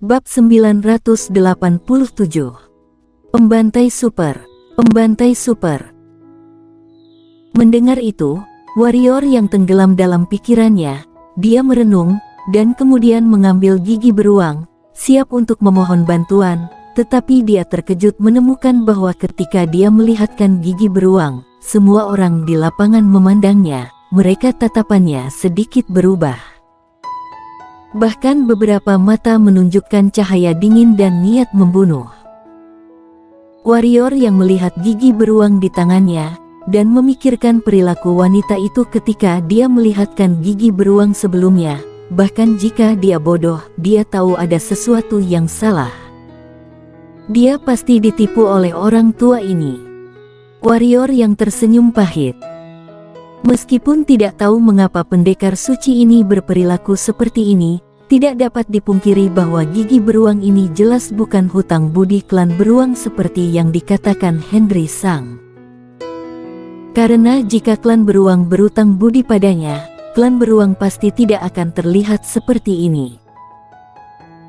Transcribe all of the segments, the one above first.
Bab 987. Pembantai Super. Pembantai Super. Mendengar itu, warrior yang tenggelam dalam pikirannya, dia merenung, dan kemudian mengambil gigi beruang, siap untuk memohon bantuan, tetapi dia terkejut menemukan bahwa ketika dia melihatkan gigi beruang, semua orang di lapangan memandangnya, mereka tatapannya sedikit berubah. Bahkan beberapa mata menunjukkan cahaya dingin dan niat membunuh. Warrior yang melihat gigi beruang di tangannya, dan memikirkan perilaku wanita itu ketika dia melihatkan gigi beruang sebelumnya, bahkan jika dia bodoh, dia tahu ada sesuatu yang salah. Dia pasti ditipu oleh orang tua ini. Warrior yang tersenyum pahit. Meskipun tidak tahu mengapa pendekar suci ini berperilaku seperti ini, tidak dapat dipungkiri bahwa gigi beruang ini jelas bukan hutang budi klan beruang seperti yang dikatakan Henry Sang. Karena jika klan beruang berutang budi padanya, klan beruang pasti tidak akan terlihat seperti ini.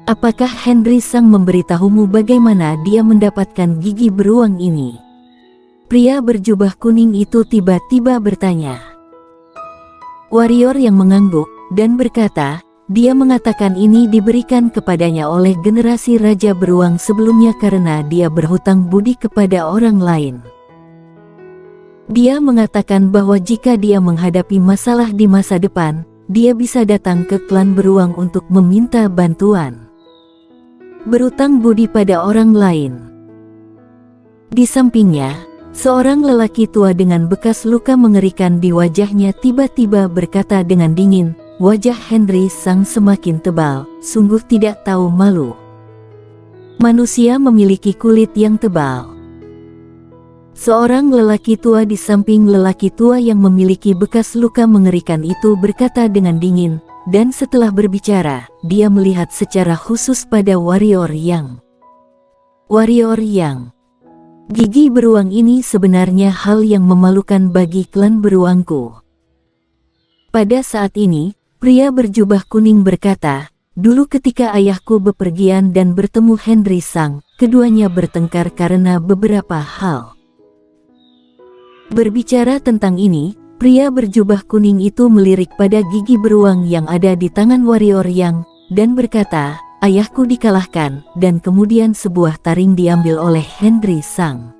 Apakah Henry Sang memberitahumu bagaimana dia mendapatkan gigi beruang ini? Pria berjubah kuning itu tiba-tiba bertanya. Warrior yang mengangguk dan berkata, dia mengatakan ini diberikan kepadanya oleh generasi Raja Beruang sebelumnya karena dia berhutang budi kepada orang lain. Dia mengatakan bahwa jika dia menghadapi masalah di masa depan, dia bisa datang ke klan beruang untuk meminta bantuan. Berutang budi pada orang lain. Di sampingnya, seorang lelaki tua dengan bekas luka mengerikan di wajahnya tiba-tiba berkata dengan dingin, wajah Henry Sang semakin tebal, sungguh tidak tahu malu. Manusia memiliki kulit yang tebal. Seorang lelaki tua di samping lelaki tua yang memiliki bekas luka mengerikan itu berkata dengan dingin, dan setelah berbicara, dia melihat secara khusus pada warrior yang. Gigi beruang ini sebenarnya hal yang memalukan bagi klan beruangku. Pada saat ini, pria berjubah kuning berkata, dulu ketika ayahku bepergian dan bertemu Henry Sang, keduanya bertengkar karena beberapa hal. Berbicara tentang ini, pria berjubah kuning itu melirik pada gigi beruang yang ada di tangan warrior yang, dan berkata, ayahku dikalahkan, dan kemudian sebuah taring diambil oleh Henry Sang.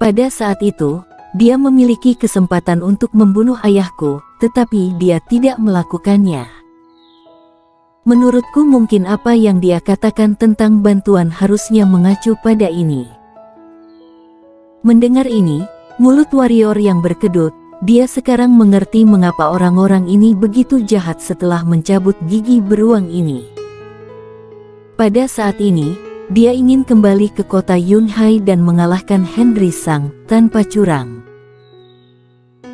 Pada saat itu, dia memiliki kesempatan untuk membunuh ayahku, tetapi dia tidak melakukannya. Menurutku mungkin apa yang dia katakan tentang bantuan harusnya mengacu pada ini. Mendengar ini, mulut warrior yang berkedut, dia sekarang mengerti mengapa orang-orang ini begitu jahat setelah mencabut gigi beruang ini. Pada saat ini, dia ingin kembali ke kota Yunhai dan mengalahkan Henry Sang tanpa curang.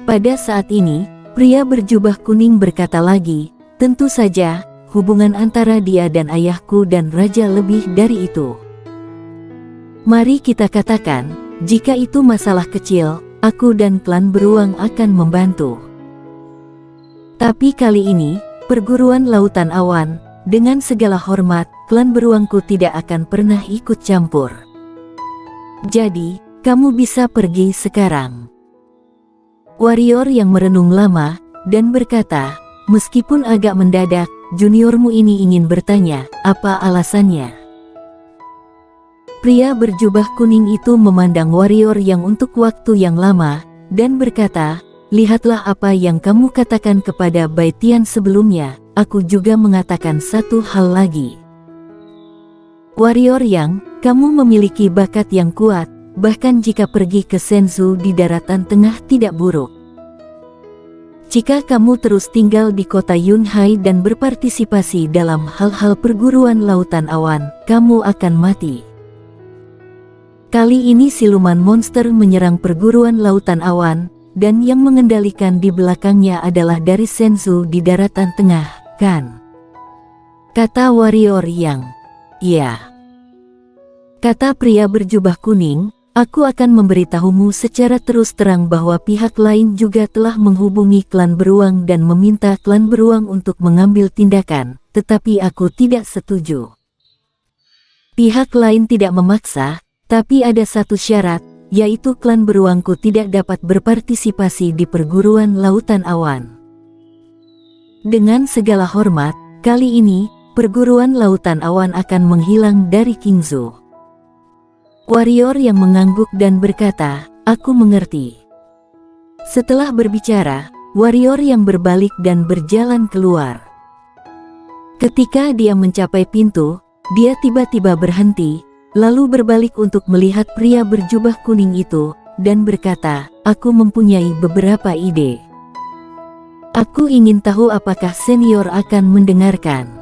Pada saat ini, pria berjubah kuning berkata lagi, tentu saja, hubungan antara dia dan ayahku dan raja lebih dari itu. Mari kita katakan, jika itu masalah kecil, aku dan klan beruang akan membantu. Tapi kali ini, perguruan lautan awan, dengan segala hormat, klan beruangku tidak akan pernah ikut campur. Jadi, kamu bisa pergi sekarang. Warrior yang merenung lama, dan berkata, meskipun agak mendadak, juniormu ini ingin bertanya, apa alasannya? Pria berjubah kuning itu memandang warrior yang untuk waktu yang lama, dan berkata, lihatlah apa yang kamu katakan kepada Baitian sebelumnya, aku juga mengatakan satu hal lagi. Warrior yang, kamu memiliki bakat yang kuat, bahkan jika pergi ke Senzu di daratan tengah tidak buruk. Jika kamu terus tinggal di kota Yunhai dan berpartisipasi dalam hal-hal perguruan lautan awan, kamu akan mati. Kali ini siluman monster menyerang perguruan lautan awan, dan yang mengendalikan di belakangnya adalah dari Senzu di daratan tengah, kan? Kata warrior yang. Ya. Kata pria berjubah kuning, Aku akan memberitahumu secara terus terang bahwa pihak lain juga telah menghubungi klan beruang dan meminta klan beruang untuk mengambil tindakan, tetapi aku tidak setuju. Pihak lain tidak memaksa, tapi ada satu syarat, yaitu klan beruangku tidak dapat berpartisipasi di perguruan lautan awan. Dengan segala hormat, kali ini, perguruan lautan awan akan menghilang dari Qingzhou. Warrior yang mengangguk dan berkata, "Aku mengerti." Setelah berbicara, warrior yang berbalik dan berjalan keluar. Ketika dia mencapai pintu, dia tiba-tiba berhenti, lalu berbalik untuk melihat pria berjubah kuning itu, dan berkata, "Aku mempunyai beberapa ide. Aku ingin tahu apakah senior akan mendengarkan."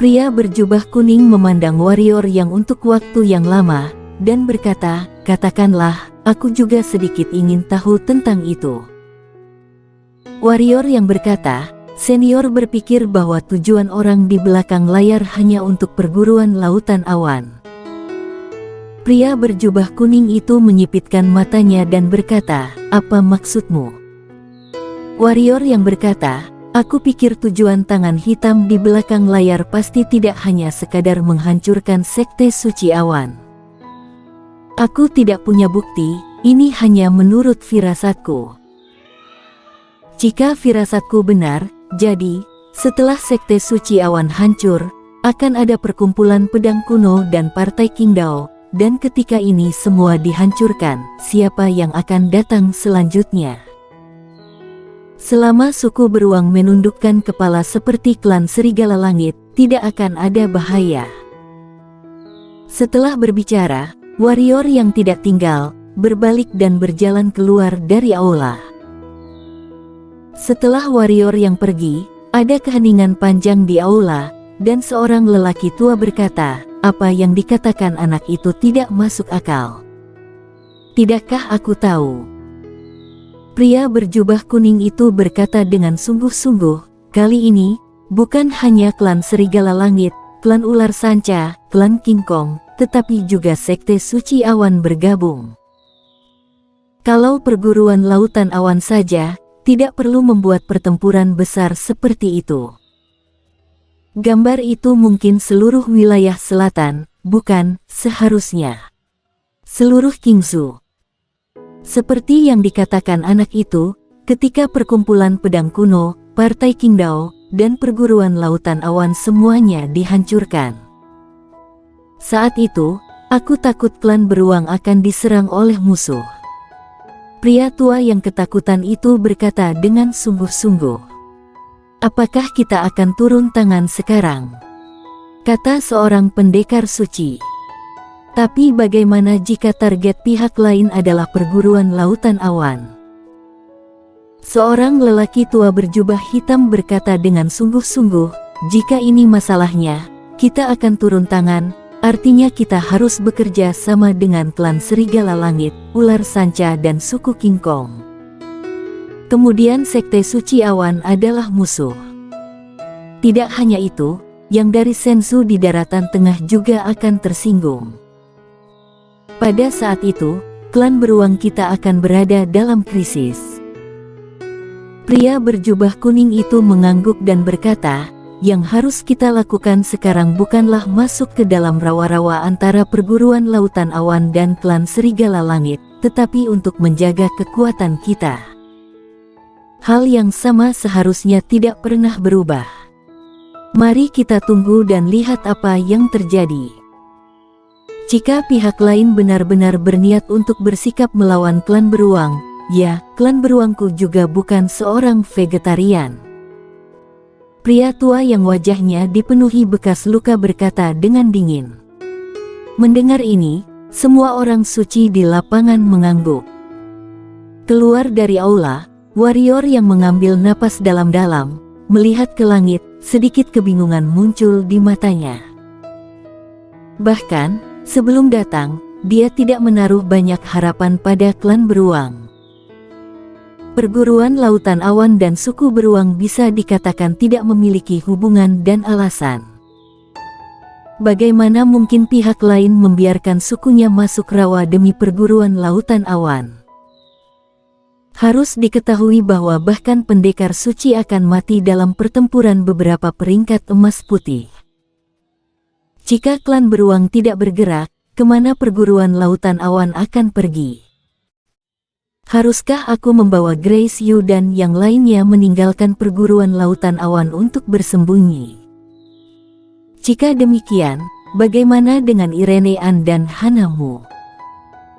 Pria berjubah kuning memandang warrior yang untuk waktu yang lama, dan berkata, "Katakanlah, aku juga sedikit ingin tahu tentang itu." Warrior yang berkata, "Senior berpikir bahwa tujuan orang di belakang layar hanya untuk perguruan lautan awan." Pria berjubah kuning itu menyipitkan matanya dan berkata, "Apa maksudmu?" Warrior yang berkata, "Aku pikir tujuan tangan hitam di belakang layar pasti tidak hanya sekadar menghancurkan sekte suci awan. Aku tidak punya bukti, ini hanya menurut firasatku. Jika firasatku benar, jadi, setelah sekte suci awan hancur, akan ada perkumpulan pedang kuno dan partai Qingdao, dan ketika ini semua dihancurkan, siapa yang akan datang selanjutnya? Selama suku beruang menundukkan kepala seperti klan Serigala Langit, tidak akan ada bahaya." Setelah berbicara, warrior yang tidak tinggal, berbalik dan berjalan keluar dari aula. Setelah warrior yang pergi, ada keheningan panjang di aula, dan seorang lelaki tua berkata, "Apa yang dikatakan anak itu tidak masuk akal. Tidakkah aku tahu?" Pria berjubah kuning itu berkata dengan sungguh-sungguh, "Kali ini, bukan hanya klan Serigala Langit, klan Ular Sanca, klan King Kong, tetapi juga sekte suci awan bergabung. Kalau perguruan lautan awan saja, tidak perlu membuat pertempuran besar seperti itu. Gambar itu mungkin seluruh wilayah selatan, bukan, seharusnya, seluruh Qingzhou." Seperti yang dikatakan anak itu, ketika perkumpulan pedang kuno, partai Qingdao, dan perguruan lautan awan semuanya dihancurkan. Saat itu, aku takut klan beruang akan diserang oleh musuh. Pria tua yang ketakutan itu berkata dengan sungguh-sungguh, "Apakah kita akan turun tangan sekarang?" kata seorang pendekar suci. "Tapi bagaimana jika target pihak lain adalah perguruan lautan awan?" Seorang lelaki tua berjubah hitam berkata dengan sungguh-sungguh, "Jika ini masalahnya, kita akan turun tangan, artinya kita harus bekerja sama dengan klan Serigala Langit, Ular Sanca dan suku King Kong. Kemudian sekte suci awan adalah musuh. Tidak hanya itu, yang dari Sensu di daratan tengah juga akan tersinggung. Pada saat itu, klan beruang kita akan berada dalam krisis." Pria berjubah kuning itu mengangguk dan berkata, "Yang harus kita lakukan sekarang bukanlah masuk ke dalam rawa-rawa antara perguruan lautan awan dan klan Serigala Langit, tetapi untuk menjaga kekuatan kita. Hal yang sama seharusnya tidak pernah berubah. Mari kita tunggu dan lihat apa yang terjadi. Jika pihak lain benar-benar berniat untuk bersikap melawan klan beruang, ya, klan beruangku juga bukan seorang vegetarian." Pria tua yang wajahnya dipenuhi bekas luka berkata dengan dingin. Mendengar ini, semua orang suci di lapangan mengangguk. Keluar dari aula, warrior yang mengambil napas dalam-dalam, melihat ke langit, sedikit kebingungan muncul di matanya. Bahkan, sebelum datang, dia tidak menaruh banyak harapan pada klan beruang. Perguruan lautan awan dan suku beruang bisa dikatakan tidak memiliki hubungan dan alasan. Bagaimana mungkin pihak lain membiarkan sukunya masuk rawa demi perguruan lautan awan? Harus diketahui bahwa bahkan pendekar suci akan mati dalam pertempuran beberapa peringkat emas putih. Jika klan beruang tidak bergerak, kemana perguruan lautan awan akan pergi? Haruskah aku membawa Grace Yu dan yang lainnya meninggalkan perguruan lautan awan untuk bersembunyi? Jika demikian, bagaimana dengan Irene An dan Hanamu?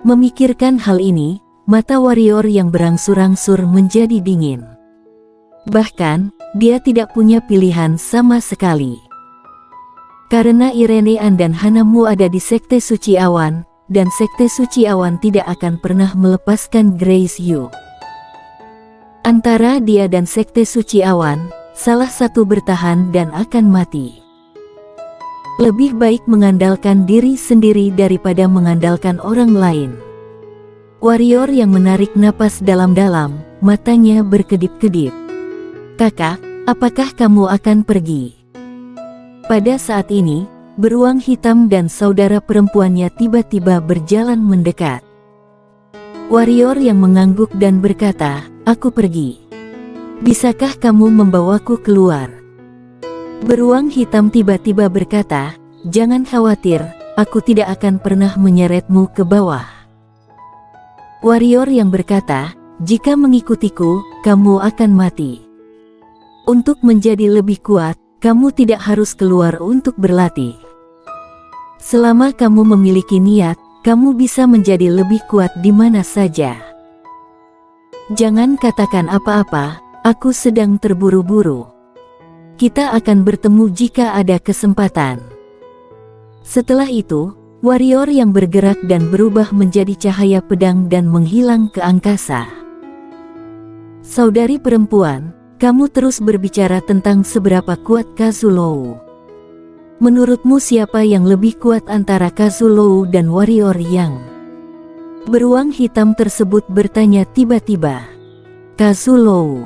Memikirkan hal ini, mata warrior yang berangsur-angsur menjadi dingin. Bahkan, dia tidak punya pilihan sama sekali. Karena Irene An dan Hanamu ada di Sekte Suci Awan, dan Sekte Suci Awan tidak akan pernah melepaskan Grace Yu. Antara dia dan Sekte Suci Awan, salah satu bertahan dan akan mati. Lebih baik mengandalkan diri sendiri daripada mengandalkan orang lain. Warrior yang menarik napas dalam-dalam, matanya berkedip-kedip. Kakak, apakah kamu akan pergi? Pada saat ini, beruang hitam dan saudara perempuannya tiba-tiba berjalan mendekat. Warrior yang mengangguk dan berkata, "Aku pergi. Bisakah kamu membawaku keluar?" Beruang hitam tiba-tiba berkata, "Jangan khawatir, aku tidak akan pernah menyeretmu ke bawah." Warrior yang berkata, "Jika mengikutiku, kamu akan mati. Untuk menjadi lebih kuat, kamu tidak harus keluar untuk berlatih. Selama kamu memiliki niat, kamu bisa menjadi lebih kuat di mana saja. Jangan katakan apa-apa, aku sedang terburu-buru. Kita akan bertemu jika ada kesempatan." Setelah itu, warrior yang bergerak dan berubah menjadi cahaya pedang dan menghilang ke angkasa. Saudari perempuan, kamu terus berbicara tentang seberapa kuat Kazulou. Menurutmu siapa yang lebih kuat antara Kazulou dan warrior yang? Beruang hitam tersebut bertanya tiba-tiba. Kazulou.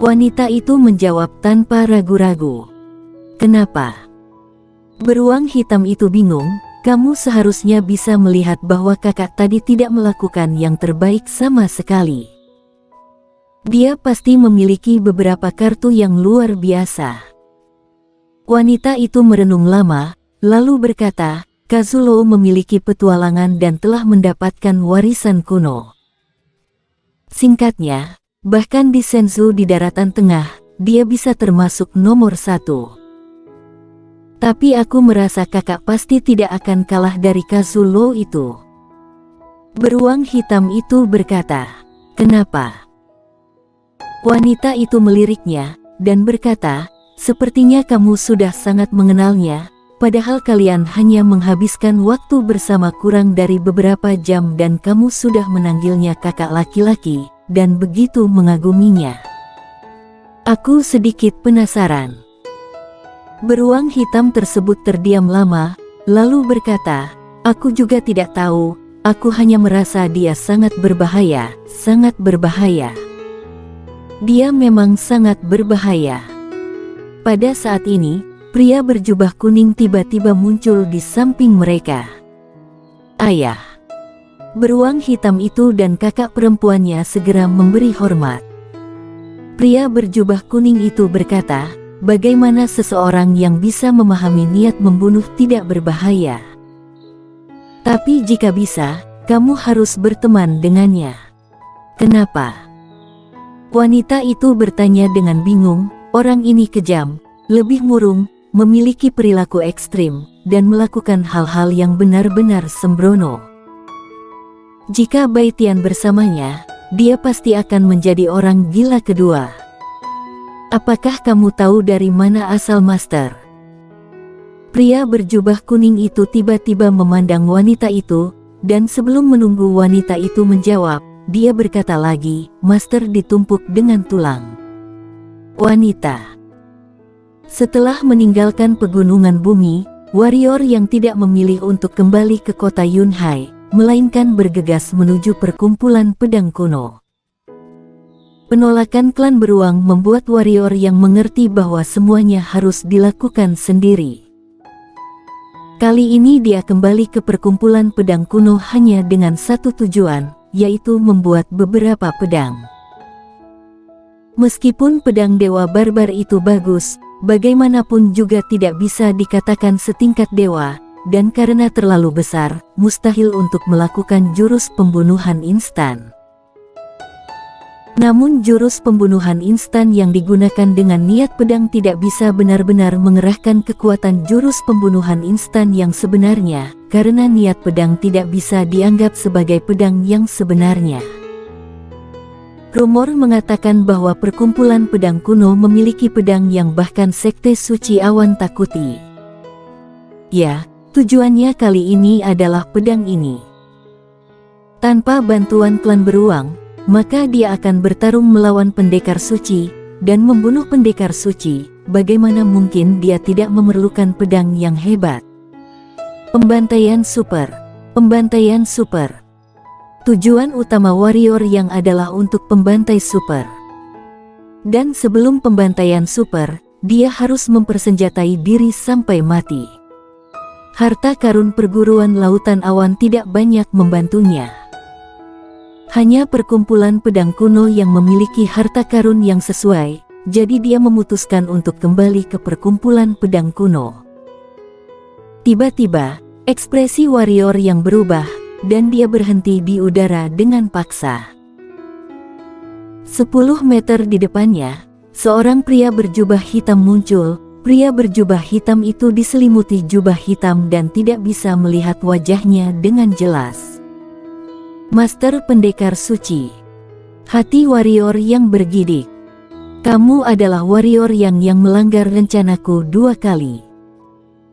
Wanita itu menjawab tanpa ragu-ragu. Kenapa? Beruang hitam itu bingung. Kamu seharusnya bisa melihat bahwa kakak tadi tidak melakukan yang terbaik sama sekali. Dia pasti memiliki beberapa kartu yang luar biasa. Wanita itu merenung lama, lalu berkata, "Kazulou memiliki petualangan dan telah mendapatkan warisan kuno. Singkatnya, bahkan di Senzu di daratan tengah, dia bisa termasuk nomor 1. Tapi aku merasa kakak pasti tidak akan kalah dari Kazulou itu." Beruang hitam itu berkata, "Kenapa?" Wanita itu meliriknya, dan berkata, "Sepertinya kamu sudah sangat mengenalnya, padahal kalian hanya menghabiskan waktu bersama kurang dari beberapa jam dan kamu sudah menanggilnya kakak laki-laki, dan begitu mengaguminya. Aku sedikit penasaran." Beruang hitam tersebut terdiam lama, lalu berkata, "Aku juga tidak tahu, aku hanya merasa dia sangat berbahaya, sangat berbahaya. Dia memang sangat berbahaya." Pada saat ini, pria berjubah kuning tiba-tiba muncul di samping mereka. "Ayah." Beruang hitam itu dan kakak perempuannya segera memberi hormat. Pria berjubah kuning itu berkata, "Bagaimana seseorang yang bisa memahami niat membunuh tidak berbahaya? Tapi jika bisa, kamu harus berteman dengannya." "Kenapa?" Wanita itu bertanya dengan bingung. Orang ini kejam, lebih murung, memiliki perilaku ekstrim, dan melakukan hal-hal yang benar-benar sembrono. Jika Baitian bersamanya, dia pasti akan menjadi orang gila kedua. Apakah kamu tahu dari mana asal Master? Pria berjubah kuning itu tiba-tiba memandang wanita itu, dan sebelum menunggu wanita itu menjawab, dia berkata lagi, "Master ditumpuk dengan tulang." Wanita. Setelah meninggalkan pegunungan bumi, warrior yang tidak memilih untuk kembali ke kota Yunhai, melainkan bergegas menuju perkumpulan pedang kuno. Penolakan klan beruang membuat warrior yang mengerti bahwa semuanya harus dilakukan sendiri. Kali ini dia kembali ke perkumpulan pedang kuno hanya dengan satu tujuan, yaitu membuat beberapa pedang. Meskipun pedang dewa barbar itu bagus, bagaimanapun juga tidak bisa dikatakan setingkat dewa, dan karena terlalu besar, mustahil untuk melakukan jurus pembunuhan instan. Namun jurus pembunuhan instan yang digunakan dengan niat pedang tidak bisa benar-benar mengerahkan kekuatan jurus pembunuhan instan yang sebenarnya, karena niat pedang tidak bisa dianggap sebagai pedang yang sebenarnya. Rumor mengatakan bahwa perkumpulan pedang kuno memiliki pedang yang bahkan Sekte Suci Awan takuti. Ya, tujuannya kali ini adalah pedang ini. Tanpa bantuan klan beruang, maka dia akan bertarung melawan pendekar suci, dan membunuh pendekar suci. Bagaimana mungkin dia tidak memerlukan pedang yang hebat? Pembantaian super. Pembantaian super. Tujuan utama warrior yang adalah untuk pembantai super. Dan sebelum pembantaian super, dia harus mempersenjatai diri sampai mati. Harta karun perguruan lautan awan tidak banyak membantunya. Hanya perkumpulan pedang kuno yang memiliki harta karun yang sesuai, jadi dia memutuskan untuk kembali ke perkumpulan pedang kuno. Tiba-tiba, ekspresi warrior yang berubah, dan dia berhenti di udara dengan paksa. 10 meter di depannya, seorang pria berjubah hitam muncul. Pria berjubah hitam itu diselimuti jubah hitam dan tidak bisa melihat wajahnya dengan jelas. Master Pendekar Suci. Hati warrior yang bergidik. Kamu adalah warrior yang melanggar rencanaku 2 kali.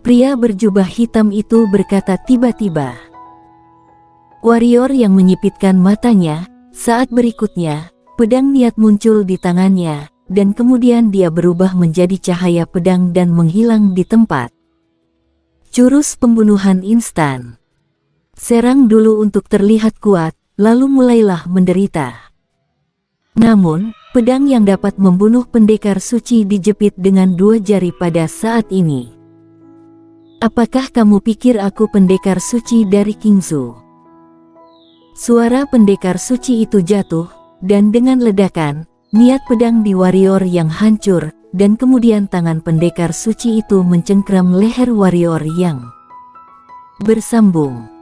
Pria berjubah hitam itu berkata tiba-tiba. Warrior yang menyipitkan matanya, saat berikutnya, pedang niat muncul di tangannya, dan kemudian dia berubah menjadi cahaya pedang dan menghilang di tempat. Jurus pembunuhan instan. Serang dulu untuk terlihat kuat, lalu mulailah menderita. Namun, pedang yang dapat membunuh pendekar suci dijepit dengan 2 jari pada saat ini. Apakah kamu pikir aku pendekar suci dari Kingsu? Suara pendekar suci itu jatuh, dan dengan ledakan, niat pedang di warrior yang hancur, dan kemudian tangan pendekar suci itu mencengkram leher warrior yang bersambung.